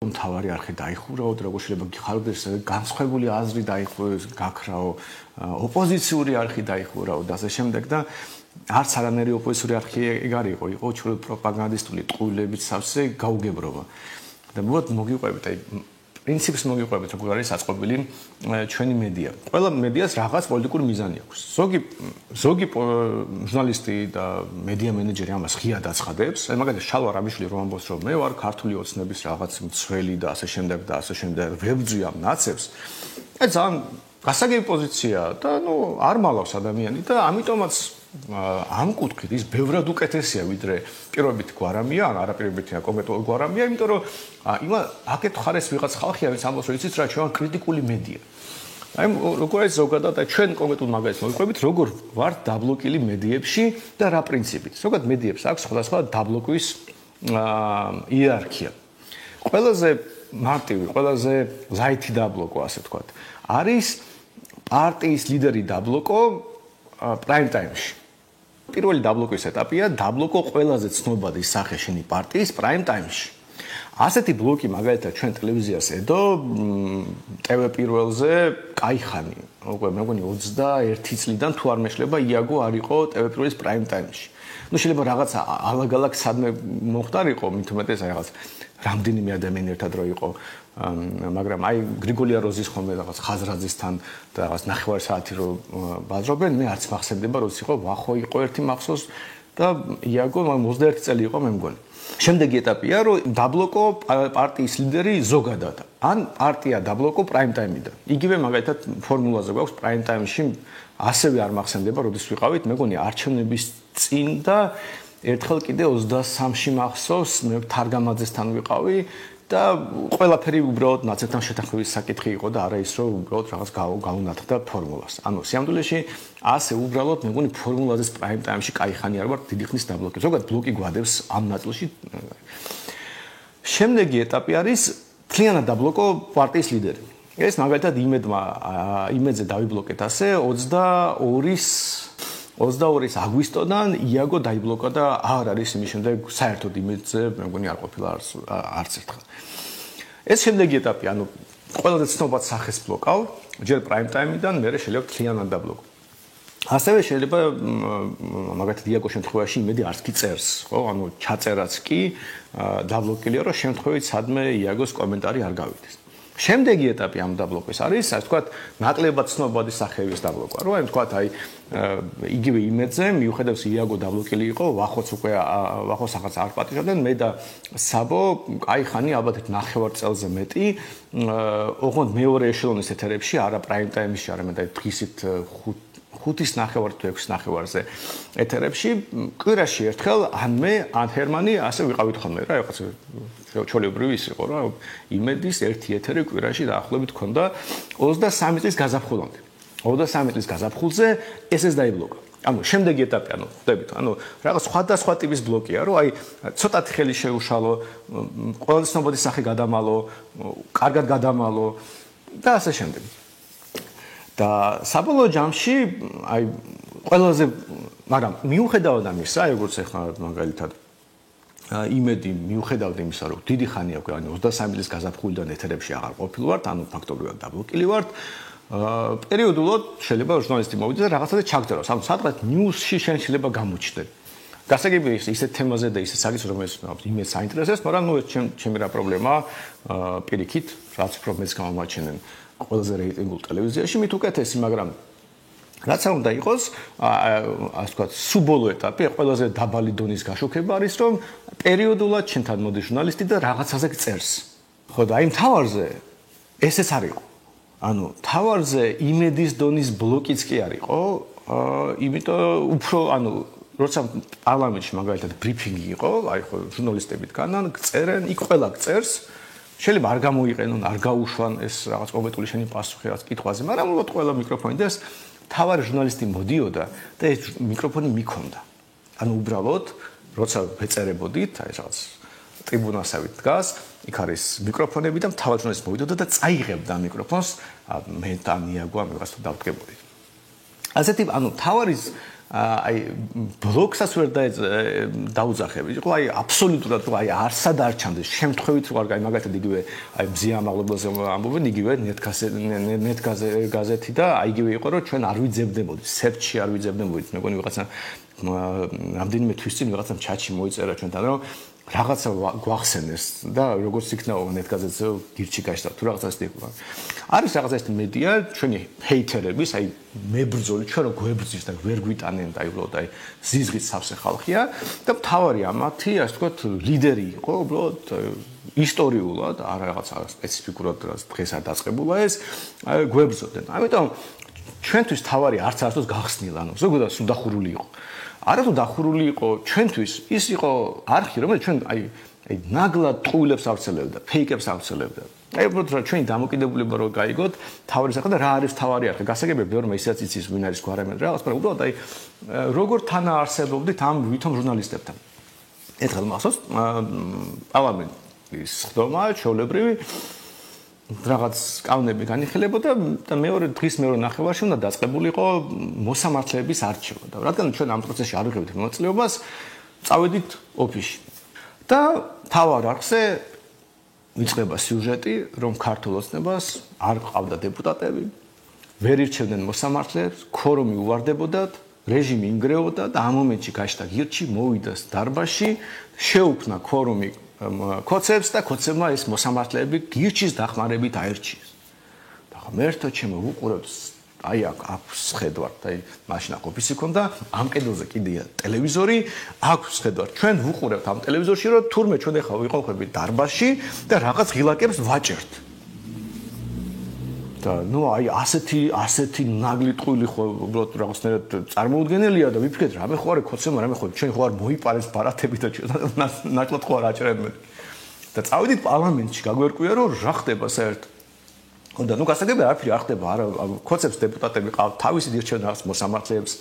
მთავარი არხი დაიხურავოთ, როგორ შეიძლება გიხარდეს განსხვავებული აზრი გაქრაო, ოპოზიციური არხი დაიხურავოთ და ასე შემდეგ და არც არანაირი ოპოზიციური არხი ეგ არ იყო ჩვეულებრივ პროპაგანდისტული ტყუილებით სავსე გაუგებრობა. და მოგიყვებით, აი პრინციპს მოგიყვებით, როგორ არის აწყობილი ჩვენი მედია. ყველა მედიას რაღაც პოლიტიკური მიზანი აქვს. ზოგი ჟურნალისტი და მედია მენეჯერი ამას ღიად აცხადებს. აი მაგალითად შალვა რამიშვილი რომ ამბობს, რომ მე ვარ ქართული ოცნების რაღაც მცველი და ასე შემდეგ ვებძვი ამ ნაცებს. აი ძალიან გასაგები პოზიცია და არ მალავს ადამიანი და ამიტომაც ამ კუთხით ის ბევრად უკეთესია ვიდრე პირობითი გვარამია, ან არაპირობითი კონკრეტული გვარამია, იმიტომ რომ აქეთ ხარეს ვიღაც ხალხია, ვინც ამბობს, რომ იცით რა, ჩვენ კრიტიკული მედია. აი როგორ არის ზოგადად და ჩვენ კონკრეტულ მაგალითს მოვიყვებით, როგორ ვართ დაბლოკილი მედიებში და რა პრინციპით. ზოგადად მედიებს აქვს სხვადასხვა დაბლოკვის იერარქია. ყველაზე მარტივი, ყველაზე ლაითი დაბლოკო, ასე ვთქვათ, არის პარტიის ლიდერი დაბლოკო პრაიმ ტაიმში. პირველი დაბლოკვის ეტაპია დაბლოკო ყველაზე ცნობადი სახე შენი პარტიის პრაიმ ტაიმში. ასეთი ბლოკი მაგალითად ჩვენ ტელევიზიას ედო TV პირველზე კაიხანი. უკვე მე მგონი 21 წლიდან თუ არ მეშლება იაგო არ იყო TV პირველის პრაიმ ტაიმში. შეიძლება რაღაც ალაგ-ალაგ სადმე მოხდარიყო, მით უმეტეს რაღაც რამდენიმე ადამიანი ერთად რო იყო, მაგრამ აი გრიგოლია როზის ხოლმე რაღაც ხაზრაძისთან და რაღაც 9 საათი რო ბაზრობენ, მე არც მახსენდება როდის იყო, ვახო იყო ერთი მახსოვს და იაგო 21 წელი იყო მე მგონი. შემდეგი ეტაპია რომ დაბლოკო პარტიის ლიდერი ზოგადად. ან პარტია დაბლოკო პრაიმ ტაიმიდან. იგივე მაგალითად ფორმულაზე გვაქვს პრაიმ ტაიმში ასევე არ მახსენდება როდის ვიყავით, მე მგონი არჩევნების წინ და ერთხელ კიდე 23-ში მახსოვს, მე თარგამაძესთან ვიყავი და ყველაფერი უბრალოდ ნაცებთან შეთანხმების საკითხი იყო და არა ის რომ უბრალოდ რაღაც გაუნათდა ფორმულას. ანუ სიამდვილეში ასე უბრალოდ მე მგონი ფორმულაზეს პრაიმ ტაიმში კაიხანი არ ვარ დიდი ხნის დაბლოკი. ზოგადად ბლოკი გვადებს ამ ნაწილში. შემდეგი ეტაპი არის თლიანად დაბლოკო პარტიის ლიდერი. ეს მაგალითად იმედზე დავიბლოკეთ ასე 22 აგვისტოდან იაგო დაიბლოკა და არ არის იმის შემდეგ საერთოდ იმედზე მე მგონი არ ყოფილა არც ერთხელ. ეს შემდეგი ეტაპი, ანუ ყველაზე ცნობად სახეს ბლოკავ, ჯერ პრაიმ ტაიმიდან, მერე შეიძლება თლიანად დაბლოკო. ასევე შეიძლება მაგალითად იაგოს შემთხვევაში იმედი არც კი წერს, ხო? ანუ ჩაწერაც კი დაბლოკილია, რომ შემთხვევით სადმე იაგოს კომენტარი არ გავიდეს. შემდეგი ეტაპი ამ დაბლოკვის არის, ასე ვთქვათ, ნაკლებად ცნობადი სახეების დაბლოკვა. რო აი ვთქვათ, აი იგივე იმედზე, მიუხედავად იაგო დაბლოკილი იყო, ვახოც უკვე ვახოს ახაც არ პატიჟებდნენ, მე და საბო, კაიხანი ალბათ 9 წელზე მეტი, ოღონდ მეორე ეშელონის ეთერებში, არა პრაიმ ტაიმში, არამედ აი დღისით 5-ის 9 თუ 6-ის 9-ზე ეთერებში, კვირაში ერთხელ ან მე, ან ჰერმანი ასე ვიყავით ხოლმე რა, რაღაც ჩოლებრივი ის იყო რა, იმედის ერთი ეთერი კვირაში დაახლოებით ქონდა 23 წლის გაზაფხულამდე. 23 წლის გაზაფხულზე ეს დაიბლოკა. ანუ შემდეგი ეტაპი, ანუ ხვდებით, ანუ რაღაც სხვადასხვა ტიპის ბლოკია, რომ აი ცოტათი ხელი შეუშალო, ყველაზე ცნობადი სახე გადამალო, კარგად გადამალო და ასე შემდეგ. და საბოლოო ჯამში აი ყველაზე, მაგრამ მიუხედავად ამისა, როგორც ახლა მაგალითად იმედი მიუხედავად იმისა, რომ დიდი ხანი აქვს, ანუ 23 წლის გაზაფხულიდან ეთერებში აღარ ყოფილვართ, ანუ ფაქტობრივად დაბლოკილი ვართ. პერიოდულად შეიძლება ჟურნალისტი მოვიდეს და რაღაცაზე ჩაგწეროს. ანუ სადღაც ნიუსში შენ შეიძლება გამოჩნდე. გასაგებია ისეთ თემაზე და ისეთ საკითხზე, რომელიც იმედს აინტერესებს, მაგრამ ნუ ჩემი რა პრობლემაა პირიქით, რაც უფრო მეც გამომაჩენენ ყველაზე რეიტინგულ ტელევიზიაში, მით უკეთესი, მაგრამ რაც არ უნდა იყოს, ასე ვთქვათ, სუბოლო ეტაპი, ყველაზე დაბალი დონის გაშუქება არის, რომ პერიოდულად ჩვენთან მოდის ჟურნალისტი და რაღაცაზე წერს. ხო და აი მთავარზე ესეც არ იყო. ანუ მთავარზე იმედის დონის ბლოკიც კი არ იყო, იმიტომ უფრო, ანუ როცა პარლამენტში მაგალითად ბრიფინგი იყო, აი ხო ჟურნალისტები დგანან, წერენ, იქ ყველა წერს. შეიძლება არ გამოიყენონ, არ გაუშვან ეს რაღაც კონკრეტული შენი პასუხი რაღაც კითხვაზე, მაგრამ უბრალოდ ყველა მიკროფონი და ეს თავარი ჟურნალისტი მოდიოდა და ეს მიკროფონი მიქონდა. ანუ უბრალოდ როცა ვეწერებოდით, აი რაღაც ტრიბუნასავით დგას, იქ არის მიკროფონები და თავად ჟურნალისტი მოვიდოდა და წაიღებდა მიკროფონს, მე და ნიაგო ამ ვიღაც თუ დავდგებოდით. ასეთი, ანუ თავარის აი ბლოკსაც ვერ დაუძახები. იყო აი აბსოლუტურად რომ აი არსად არ ჩანდეს შემთხვევით რო არ გაი მაგათად იგივე აი მზია ამაღლებელზე ამბობენ იგივე ნეტგაზეთი და აი იგივე იყო რომ ჩვენ არ ვიძებდებოდით სერჩი არ ვიძებდებოდით მეგონი ვიღაცა რამდენიმე თვის წინ ვიღაცამ ჩატში მოიწერა ჩვენთან რომ რაღაცა გვახსენეს და როგორც იქნა ნეტგაზეთზე გირჩი გაჩნდა თუ რაღაცა ისეთი იყო. არის რაღაცა ისეთი მედია ჩვენი ჰეითერების აი მებრძოლი ჩვენ რო გვებრძვის და ვერ გვიტანენ და უბრალოდ აი ზიზღით სავსე ხალხია და მთავარი ამათი ასე ვთქვათ ლიდერი იყო უბრალოდ ისტორიულად არა რაღაცა სპეციფიკურად დღეს არ დაწყებულა ეს გვებრძოდნენ. ამიტომ ჩვენთვის თავარი არც არასდროს გახსნილა ანუ ზოგადად სუდახურული იყო. არათუ დახურული იყო ჩვენთვის ის იყო არხი რომელიც ჩვენ აი ნაგლად ტყუილებს ავცელებდა ფეიკებს ავცელებდა აი უბრალოდ ჩვენი დამოკიდებულება რო გაიგოთ თავარი სახე და რა არის თავარი არხი გასაგებია ბევრმა ისაც იცის ვინ არის გვარამენ რაღაც მაგრამ უბრალოდ აი როგორ თანაარსებობდით ამ ვითომ ჟურნალისტებთან ერთხელ მახსოვს პარლამენტის ხდომა ჩვეულებრივი რაღაც კანონები განიხილებოდა და მეორე დღის მეორე ნახევარში უნდა დაწყებულიყო მოსამართლეების არჩევა და რადგან ჩვენ ამ პროცესში არ ვიღებთ მონაწილეობას წავედით ოფისში და თავარ არხზე იწყება სიუჟეტი რომ ქართულ ოცნებას არ ყავდა დეპუტატები ვერ ირჩევდნენ მოსამართლეებს ქორუმი უვარდებოდათ რეჟიმი ინგრეოდა და ამ მომენტში გაჩნდა გირჩი მოვიდა დარბაზში შეუქმნა ქორუმი კოცებს და კოცებმა ეს მოსამართლეები გირჩის დახმარებით აერჩიეს. და ღმერთო ჩემო უყურებთ აი აქვს ხედავთ აი მაშინ ოფისი ქონდა ამ კედელზე კიდეა ტელევიზორი აქვს ხედავთ ჩვენ ვუყურებთ ამ ტელევიზორში რომ თურმე ჩვენ ახლა ვიყავები დარბაზში და რაღაც ღილაკებს ვაჭერთ. და ნუ აი ასეთი ნაგლი ტყუილი ხო უბრალოდ რაღაცნაირად წარმოუდგენელია და ვიფიქრეთ რამე ხო არის კოცებმა რამე ხო ჩვენ ხო არ მოიპარეს ბარათები და ჩვენ ნაკლად ხო არ აჭერებენ და წავედით პარლამენტში გაგვერკვია რომ რა ხდება საერთოდ და ნუ გასაგებია არაფერი არ ხდება არა კოცებს დეპუტატები ყავთ თავისი დირჩევენ რაღაც მოსამართლეებს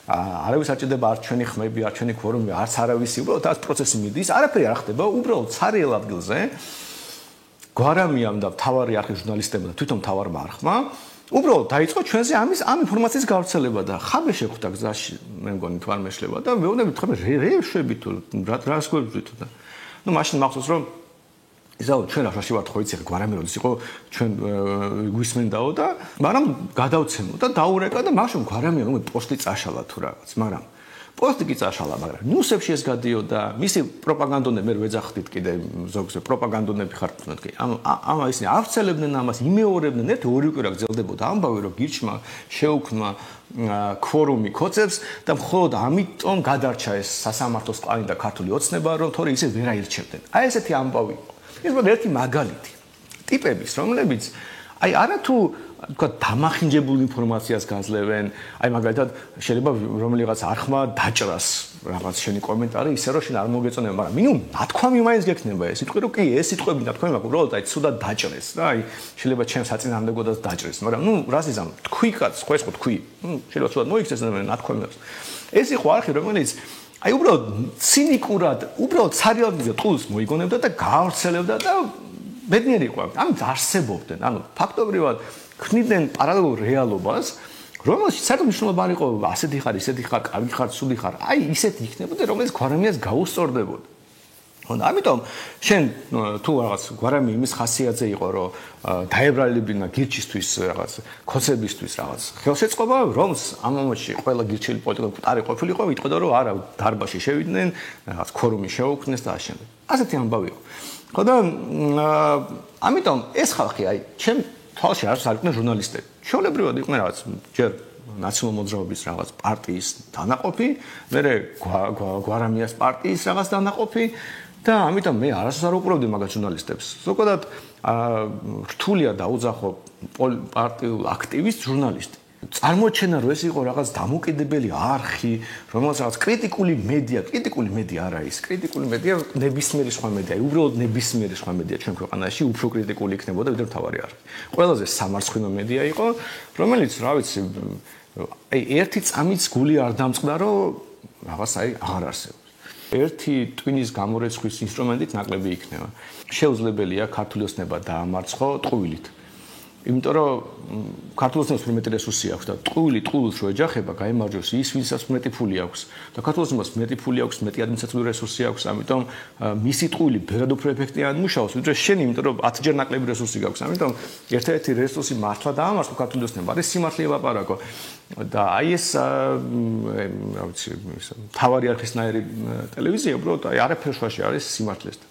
არავის არ ჭირდება არ ჩვენი ხმები არ ჩვენი ქორუმი არც არავისი უბრალოდ ეს პროცესი მიდის არაფერი არ ხდება უბრალოდ ცარიელ ადგილზე გვარამიამ და მთავარი არხის ჟურნალისტებმა და თვითონ მთავარმა არხმა უბრალოდ დაიწყო ჩვენზე ამ ინფორმაციის გავრცელება და ხაბე შეხვდა გზაში მე მგონი თუ არ მეშლება და მეუბნებით ხაბე რეშვები თუ რას გვერდით და ნუ მაშინ მახსოვს რომ ისაო ჩვენ ახლა შევართ ხო იცი გვარამი როდის იყო ჩვენ გვისმენდაო და მაგრამ გადავცემო და დაურეკა და მაშინ გვარამი რომ პოსტი წაშალა თუ რაღაც მაგრამ პოსტი კი წაშალა მაგრამ ნიუსებში ეს გადიოდა მისი პროპაგანდონები მე ვეძახდით კიდე ზოგზე პროპაგანდონები ხართ თქო ამ ისინი ავცელებდნენ ამას იმეორებდნენ ერთი ორი კვირა გრძელდებოდა ამბავი რომ გირჩმა შეუქმნა ქორუმი კოცებს და მხოლოდ ამიტომ გადარჩა ეს სასამართლოს კლანი და ქართული ოცნება რომ თორე ისე ვერ აირჩევდნენ აი ესეთი ამბავი ეს მოდი ერთი მაგალითი ტიპების რომლებიც აი არათუ თქვა დამახინჯებულ ინფორმაციას გაძლევენ აი მაგალითად შეიძლება რომელიღაც არხმა დაჭრას რაღაც შენი კომენტარი ისე რომ შენ არ მოგეწონება მაგრამ მინიმუმ ნათქვამი მაინც გექნება ეს სიტყვი რომ კი ეს სიტყვები ნათქვამი მაქვს უბრალოდ აი ცუდად დაჭრეს რა აი შეიძლება ჩემს საწინააღმდეგოდაც დაჭრეს მაგრამ ნუ რას იზამ თქვი კაც ხო ეს ხო თქვი შეიძლება ცუდად მოიქცეს ნათქვამი აქვს ეს იყო არხი რომელიც აი უბრალოდ ცინიკურად უბრალოდ ცარიალდზე ტყუილს მოიგონებდა და გაავრცელებდა და ბედნიერი იყო ამით არსებობდნენ ანუ ფაქტობრივად ქმნიდნენ პარალელურ რეალობას რომელშიც საერთოდ მნიშვნელობა არ იყო ასეთი ხარ ისეთი ხარ კარგი ხარ სული ხარ აი ისეთი იქნებოდა რომელიც გვარამიას გაუსწორდებოდა და ამიტომ შენ თუ რაღაც გვარამი იმის ხასიათზე იყო რომ დაებრალებინა გირჩისთვის რაღაც კოცებისთვის რაღაც ხელშეწყობა რომს ამ მომენტში ყველა გირჩელი პოლიტიკოსი მკვდარი ყოფილიყო იტყოდა რომ არა დარბაზში შევიდნენ რაღაც ქორუმი შეუქმნეს და ასე ასეთი ამბავი იყო ხო და ამიტომ ეს ხალხი აი ჩემ თვალში არ არიყვნენ ჟურნალისტები ჩვეულებრივად იყვნენ რაღაც ჯერ ნაციონალურ მოძრაობის რაღაც პარტიის დანაყოფი მერე გვარამიას პარტიის რაღაც დანაყოფი და ამიტომ მე არასდროს არ უყურებდი მაგათ ჟურნალისტებს ზოგადად რთულია დაუძახო პარტიულ აქტივისტ ჟურნალისტი წარმოჩენა რომ ეს იყო რაღაც დამოკიდებელი არხი რომელსაც რაღაც კრიტიკული მედია არა ის კრიტიკული მედია ნებისმიერი სხვა მედია უბრალოდ ნებისმიერი სხვა მედია ჩვენ ქვეყანაში უფრო კრიტიკული იქნებოდა ვიდრე მთავარი არხი ყველაზე სამარცხვინო მედია იყო რომელიც რა ვიცი აი ერთი წამიც გული არ დამწყდა რომ რაღაც აი აღარ არსებობს ერთი ტვინის გამორეცხვის ინსტრუმენტით ნაკლები იქნება შეუძლებელია ქართული ოცნება დაამარცხო ტყუილით იმიტომ რომ ქართულოსნებს მეტი რესურსი აქვს და ტყუილს რო ეჯახება, გაიმარჯვოს ის, ვინცაც მეტი ფული აქვს. და ქართულოსნებს მეტი ფული აქვს, მეტი ადმინისტრაციული რესურსი აქვს, ამიტომ მისი ტყუილი ბევრად უფრო ეფექტიანად მუშაობს, ვიდრე შენი, იმიტომ რომ 10-ჯერ ნაკლები რესურსი გაქვს. ამიტომ ერთ-ერთი რესურსი მართლა დაამარცხო ქართულოსნებმა, არის სიმართლე ელაპარაკო. და აი ეს რა ვიცი, თავარი არქისნაირი ტელევიზია, უბრალოდ აი არაფერშუაში არის სიმართლესთან.